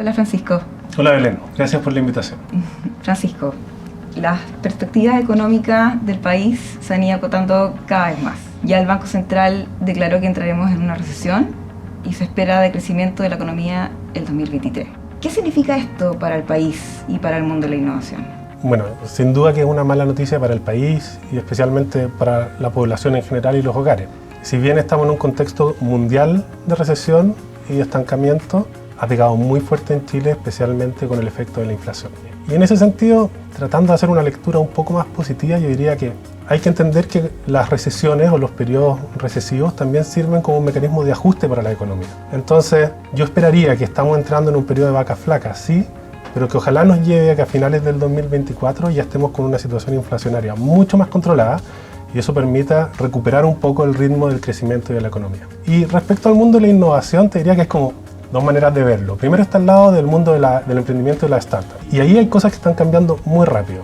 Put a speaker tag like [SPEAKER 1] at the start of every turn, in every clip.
[SPEAKER 1] Hola Francisco.
[SPEAKER 2] Hola Belén, gracias por la invitación.
[SPEAKER 1] Francisco, las perspectivas económicas del país se han ido acotando cada vez más. Ya el Banco Central declaró que entraremos en una recesión y se espera decrecimiento de la economía el 2023. ¿Qué significa esto para el país y para el mundo de la innovación?
[SPEAKER 2] Bueno, sin duda que es una mala noticia para el país y especialmente para la población en general y los hogares. Si bien estamos en un contexto mundial de recesión y estancamiento, ha pegado muy fuerte en Chile, especialmente con el efecto de la inflación. Y en ese sentido, tratando de hacer una lectura un poco más positiva, yo diría que hay que entender que las recesiones o los periodos recesivos también sirven como un mecanismo de ajuste para la economía. Entonces, yo esperaría que estamos entrando en un periodo de vacas flacas, sí, pero que ojalá nos lleve a que a finales del 2024 ya estemos con una situación inflacionaria mucho más controlada y eso permita recuperar un poco el ritmo del crecimiento de la economía. Y respecto al mundo de la innovación, te diría que es como dos maneras de verlo. Primero está al lado del mundo del emprendimiento de la startup. Y ahí hay cosas que están cambiando muy rápido.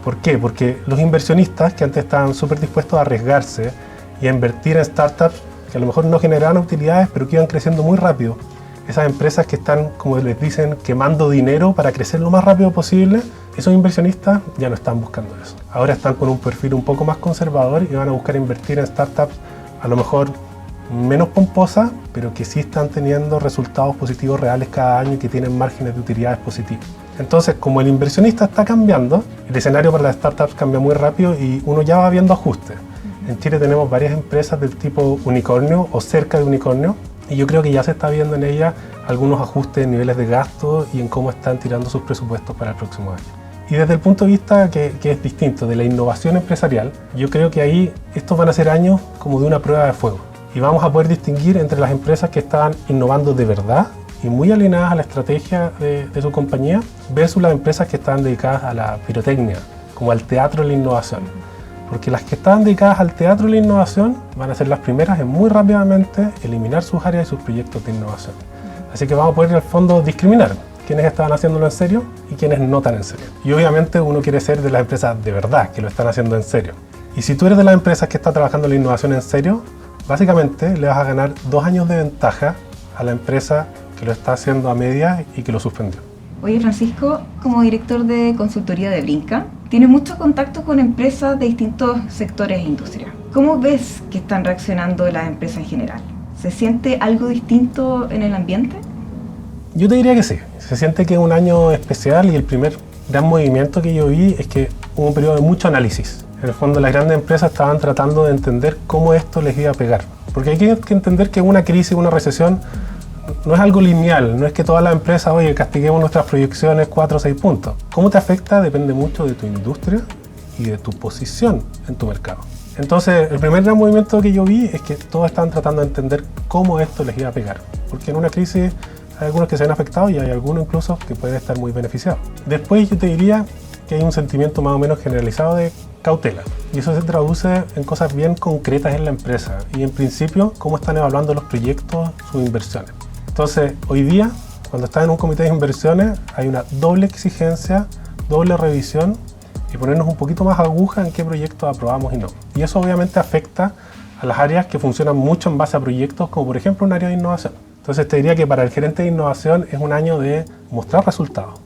[SPEAKER 2] ¿Por qué? Porque los inversionistas que antes estaban súper dispuestos a arriesgarse y a invertir en startups que a lo mejor no generaban utilidades, pero que iban creciendo muy rápido, esas empresas que están, como les dicen, quemando dinero para crecer lo más rápido posible, esos inversionistas ya no están buscando eso. Ahora están con un perfil un poco más conservador y van a buscar invertir en startups a lo mejor menos pomposas, pero que sí están teniendo resultados positivos reales cada año y que tienen márgenes de utilidades positivos. Entonces, como el inversionista está cambiando, el escenario para las startups cambia muy rápido y uno ya va viendo ajustes. En Chile tenemos varias empresas del tipo unicornio o cerca de unicornio y yo creo que ya se está viendo en ellas algunos ajustes en niveles de gasto y en cómo están tirando sus presupuestos para el próximo año. Y desde el punto de vista que es distinto, de la innovación empresarial, yo creo que ahí estos van a ser años como de una prueba de fuego. Y vamos a poder distinguir entre las empresas que están innovando de verdad y muy alineadas a la estrategia de su compañía versus las empresas que están dedicadas a la pirotecnia, como al teatro de la innovación. Porque las que están dedicadas al teatro de la innovación van a ser las primeras en muy rápidamente eliminar sus áreas y sus proyectos de innovación. Así que vamos a poder al fondo discriminar quiénes están haciéndolo en serio y quiénes no tan en serio. Y obviamente uno quiere ser de las empresas de verdad que lo están haciendo en serio. Y si tú eres de las empresas que está trabajando la innovación en serio, básicamente le vas a ganar 2 años de ventaja a la empresa que lo está haciendo a media y que lo suspendió.
[SPEAKER 1] Oye Francisco, como director de consultoría de Brinca, tienes mucho contacto con empresas de distintos sectores e industrias. ¿Cómo ves que están reaccionando las empresas en general? ¿Se siente algo distinto en el ambiente?
[SPEAKER 2] Yo te diría que sí. Se siente que es un año especial y el primer gran movimiento que yo vi es que hubo un periodo de mucho análisis. En el fondo las grandes empresas estaban tratando de entender cómo esto les iba a pegar. Porque hay que entender que una crisis, una recesión, no es algo lineal, no es que todas las empresas, oye, castiguemos nuestras proyecciones 4 o 6 puntos. Cómo te afecta depende mucho de tu industria y de tu posición en tu mercado. Entonces, el primer gran movimiento que yo vi es que todos estaban tratando de entender cómo esto les iba a pegar. Porque en una crisis hay algunos que se ven afectados y hay algunos incluso que pueden estar muy beneficiados. Después yo te diría que hay un sentimiento más o menos generalizado de cautela. Y eso se traduce en cosas bien concretas en la empresa y en principio cómo están evaluando los proyectos, sus inversiones. Entonces, hoy día, cuando estás en un comité de inversiones, hay una doble exigencia, doble revisión y ponernos un poquito más aguja en qué proyectos aprobamos y no. Y eso obviamente afecta a las áreas que funcionan mucho en base a proyectos, como por ejemplo un área de innovación. Entonces te diría que para el gerente de innovación es un año de mostrar resultados,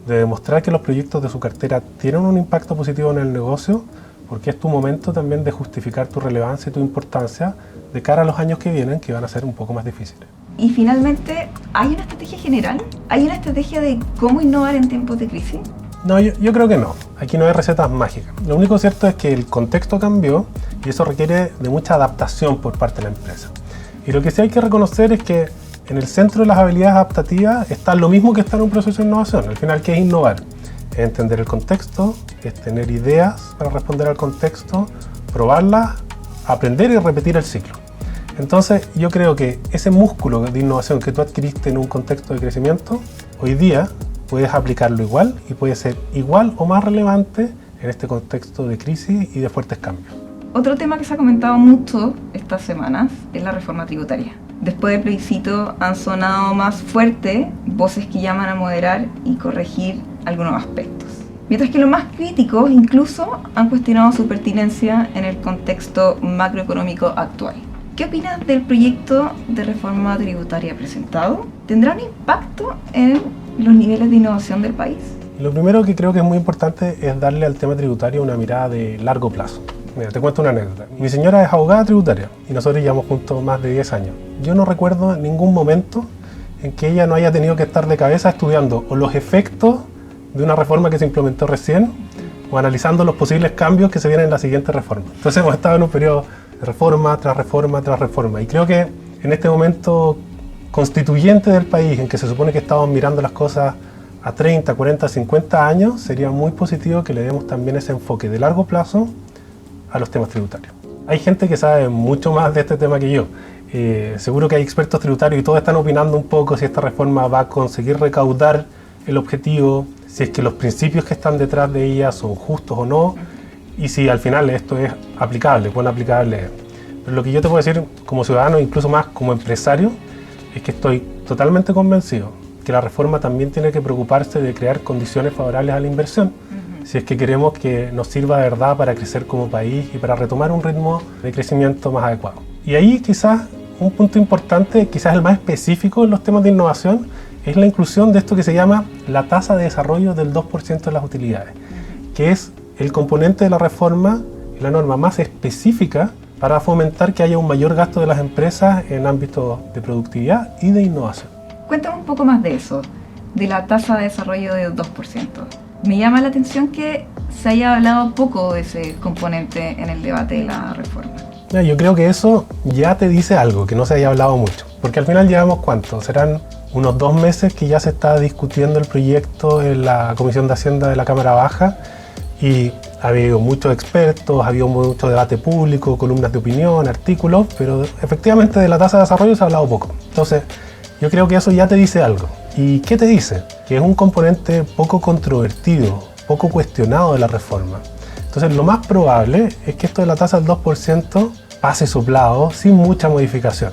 [SPEAKER 2] de demostrar que los proyectos de su cartera tienen un impacto positivo en el negocio, porque es tu momento también de justificar tu relevancia y tu importancia de cara a los años que vienen, que van a ser un poco más difíciles.
[SPEAKER 1] Y finalmente, ¿hay una estrategia general? ¿Hay una estrategia de cómo innovar en tiempos de crisis?
[SPEAKER 2] No, yo creo que no. Aquí no hay recetas mágicas. Lo único cierto es que el contexto cambió y eso requiere de mucha adaptación por parte de la empresa. Y lo que sí hay que reconocer es que en el centro de las habilidades adaptativas está lo mismo que está en un proceso de innovación. Al final, ¿qué es innovar? Es entender el contexto, es tener ideas para responder al contexto, probarlas, aprender y repetir el ciclo. Entonces, yo creo que ese músculo de innovación que tú adquiriste en un contexto de crecimiento, hoy día puedes aplicarlo igual y puede ser igual o más relevante en este contexto de crisis y de fuertes cambios.
[SPEAKER 1] Otro tema que se ha comentado mucho estas semanas es la reforma tributaria. Después del plebiscito han sonado más fuerte voces que llaman a moderar y corregir algunos aspectos. Mientras que los más críticos incluso han cuestionado su pertinencia en el contexto macroeconómico actual. ¿Qué opinas del proyecto de reforma tributaria presentado? ¿Tendrá un impacto en los niveles de innovación del país?
[SPEAKER 2] Lo primero que creo que es muy importante es darle al tema tributario una mirada de largo plazo. Mira, te cuento una anécdota. Mi señora es abogada tributaria y nosotros llevamos juntos más de 10 años. Yo no recuerdo ningún momento en que ella no haya tenido que estar de cabeza estudiando o los efectos de una reforma que se implementó recién o analizando los posibles cambios que se vienen en la siguiente reforma. Entonces hemos estado en un periodo de reforma tras reforma tras reforma y creo que en este momento constituyente del país en que se supone que estamos mirando las cosas a 30, 40, 50 años, sería muy positivo que le demos también ese enfoque de largo plazo a los temas tributarios. Hay gente que sabe mucho más de este tema que yo. Seguro que hay expertos tributarios y todos están opinando un poco si esta reforma va a conseguir recaudar el objetivo, si es que los principios que están detrás de ella son justos o no, y si al final esto es aplicable, cuán aplicable es. Pero lo que yo te puedo decir como ciudadano, incluso más como empresario, es que estoy totalmente convencido que la reforma también tiene que preocuparse de crear condiciones favorables a la inversión, si es que queremos que nos sirva de verdad para crecer como país y para retomar un ritmo de crecimiento más adecuado. Y ahí quizás un punto importante, quizás el más específico en los temas de innovación, es la inclusión de esto que se llama la tasa de desarrollo del 2% de las utilidades, que es el componente de la reforma y la norma más específica para fomentar que haya un mayor gasto de las empresas en ámbitos de productividad y de innovación.
[SPEAKER 1] Cuéntame un poco más de eso, de la tasa de desarrollo del 2%. Me llama la atención que se haya hablado poco de ese componente en el debate de la reforma.
[SPEAKER 2] Yo creo que eso ya te dice algo, que no se haya hablado mucho, porque al final llevamos ¿cuánto? Serán unos 2 meses que ya se está discutiendo el proyecto en la Comisión de Hacienda de la Cámara Baja y ha habido muchos expertos, ha habido mucho debate público, columnas de opinión, artículos, pero efectivamente de la tasa de desarrollo se ha hablado poco. Entonces, yo creo que eso ya te dice algo. ¿Y qué te dice? Que es un componente poco controvertido, poco cuestionado de la reforma. Entonces, lo más probable es que esto de la tasa del 2% pase soplado, sin mucha modificación.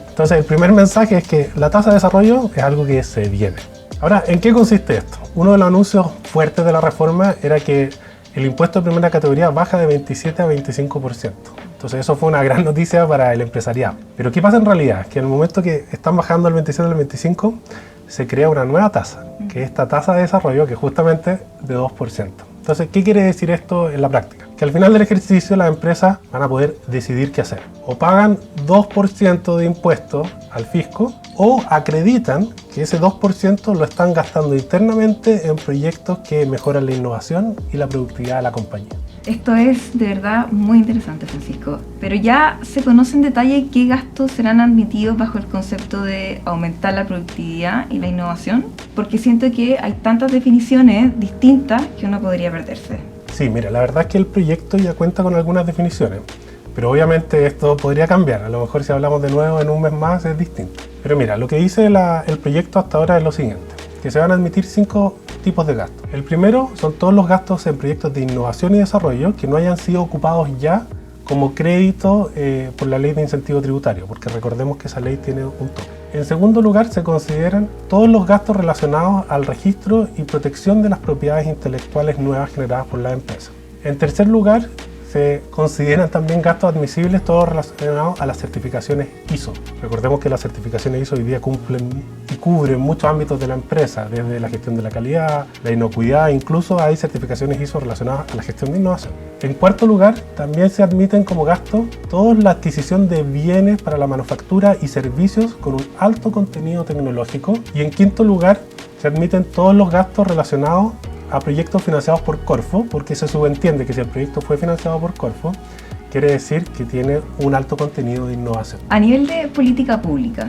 [SPEAKER 2] Entonces, el primer mensaje es que la tasa de desarrollo es algo que se viene. Ahora, ¿en qué consiste esto? Uno de los anuncios fuertes de la reforma era que el impuesto de primera categoría baja de 27 a 25%. Entonces eso fue una gran noticia para el empresariado. Pero ¿qué pasa en realidad? Que en el momento que están bajando el 27 al 25, se crea una nueva tasa, que es esta tasa de desarrollo, que es justamente de 2%. Entonces, ¿qué quiere decir esto en la práctica? Que al final del ejercicio las empresas van a poder decidir qué hacer. O pagan 2% de impuestos al fisco o acreditan que ese 2% lo están gastando internamente en proyectos que mejoran la innovación y la productividad de la compañía.
[SPEAKER 1] Esto es de verdad muy interesante, Francisco. Pero ya se conoce en detalle qué gastos serán admitidos bajo el concepto de aumentar la productividad y la innovación, porque siento que hay tantas definiciones distintas que uno podría perderse.
[SPEAKER 2] Sí, mira, la verdad es que el proyecto ya cuenta con algunas definiciones, pero obviamente esto podría cambiar. A lo mejor si hablamos de nuevo en un mes más es distinto. Pero mira, lo que dice el proyecto hasta ahora es lo siguiente, que se van a admitir 5 tipos de gastos. El primero son todos los gastos en proyectos de innovación y desarrollo que no hayan sido ocupados ya como crédito por la ley de incentivo tributario, porque recordemos que esa ley tiene un tope. En segundo lugar, se consideran todos los gastos relacionados al registro y protección de las propiedades intelectuales nuevas generadas por la empresa. En tercer lugar, se consideran también gastos admisibles todos relacionados a las certificaciones ISO. Recordemos que las certificaciones ISO hoy día cumplen y cubren muchos ámbitos de la empresa, desde la gestión de la calidad, la inocuidad, incluso hay certificaciones ISO relacionadas a la gestión de innovación. En cuarto lugar, también se admiten como gasto toda la adquisición de bienes para la manufactura y servicios con un alto contenido tecnológico. Y en quinto lugar, se admiten todos los gastos relacionados a proyectos financiados por Corfo, porque se subentiende que si el proyecto fue financiado por Corfo, quiere decir que tiene un alto contenido de innovación.
[SPEAKER 1] A nivel de política pública,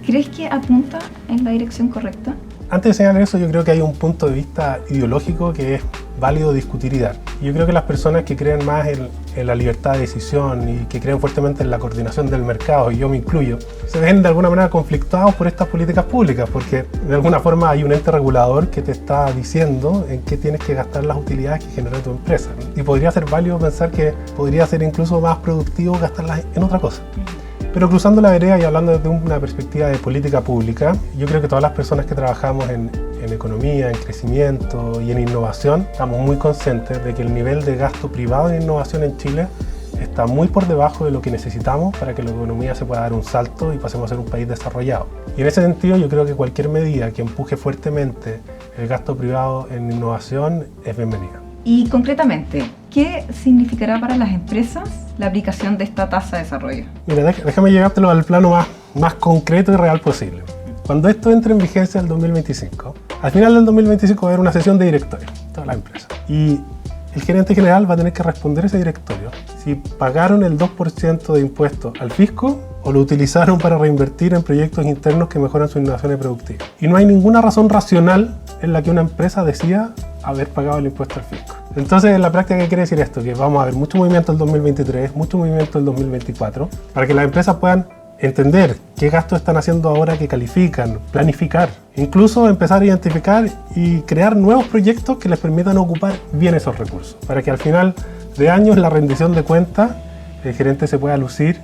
[SPEAKER 1] ¿crees que apunta en la dirección correcta?
[SPEAKER 2] Antes de señalar eso, yo creo que hay un punto de vista ideológico que es válido discutir y dar. Yo creo que las personas que creen más en la libertad de decisión y que creen fuertemente en la coordinación del mercado, y yo me incluyo, se ven de alguna manera conflictados por estas políticas públicas, porque de alguna forma hay un ente regulador que te está diciendo en qué tienes que gastar las utilidades que genera tu empresa. Y podría ser válido pensar que podría ser incluso más productivo gastarlas en otra cosa. Pero cruzando la vereda y hablando desde una perspectiva de política pública, yo creo que todas las personas que trabajamos en economía, en crecimiento y en innovación, estamos muy conscientes de que el nivel de gasto privado en innovación en Chile está muy por debajo de lo que necesitamos para que la economía se pueda dar un salto y pasemos a ser un país desarrollado. Y en ese sentido yo creo que cualquier medida que empuje fuertemente el gasto privado en innovación es bienvenida.
[SPEAKER 1] Y concretamente, ¿qué significará para las empresas la aplicación de esta tasa de desarrollo?
[SPEAKER 2] Mira, déjame llevártelo al plano más concreto y real posible. Cuando esto entre en vigencia el 2025, al final del 2025 va a haber una sesión de directorio, toda la empresa. Y el gerente general va a tener que responder a ese directorio si pagaron el 2% de impuestos al fisco o lo utilizaron para reinvertir en proyectos internos que mejoran sus innovaciones productivas. Y no hay ninguna razón racional en la que una empresa decida haber pagado el impuesto al fisco. Entonces, en la práctica, ¿qué quiere decir esto? Que vamos a ver mucho movimiento el 2023, mucho movimiento el 2024, para que las empresas puedan entender qué gastos están haciendo ahora que califican, planificar, incluso empezar a identificar y crear nuevos proyectos que les permitan ocupar bien esos recursos, para que al final de años la rendición de cuentas el gerente se pueda lucir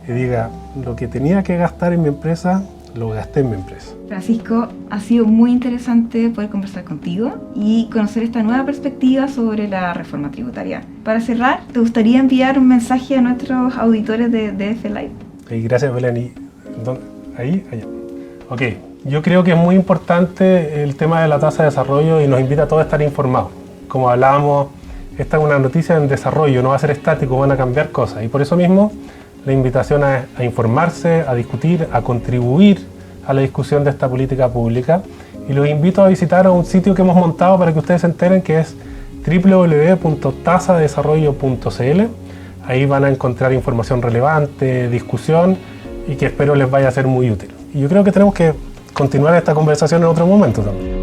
[SPEAKER 2] y diga, lo que tenía que gastar en mi empresa, lo gasté en mi empresa.
[SPEAKER 1] Francisco, ha sido muy interesante poder conversar contigo y conocer esta nueva perspectiva sobre la reforma tributaria. Para cerrar, ¿te gustaría enviar un mensaje a nuestros auditores de DF Live?
[SPEAKER 2] Y gracias, Belén. ¿Ahí? Allá. Ok, yo creo que es muy importante el tema de la tasa de desarrollo y nos invita a todos a estar informados. Como hablábamos, esta es una noticia en desarrollo, no va a ser estático, van a cambiar cosas. Y por eso mismo, la invitación a informarse, a discutir, a contribuir a la discusión de esta política pública. Y los invito a visitar un sitio que hemos montado para que ustedes se enteren, que es www.tasadesarrollo.cl. Ahí van a encontrar información relevante, discusión y que espero les vaya a ser muy útil. Y yo creo que tenemos que continuar esta conversación en otro momento también.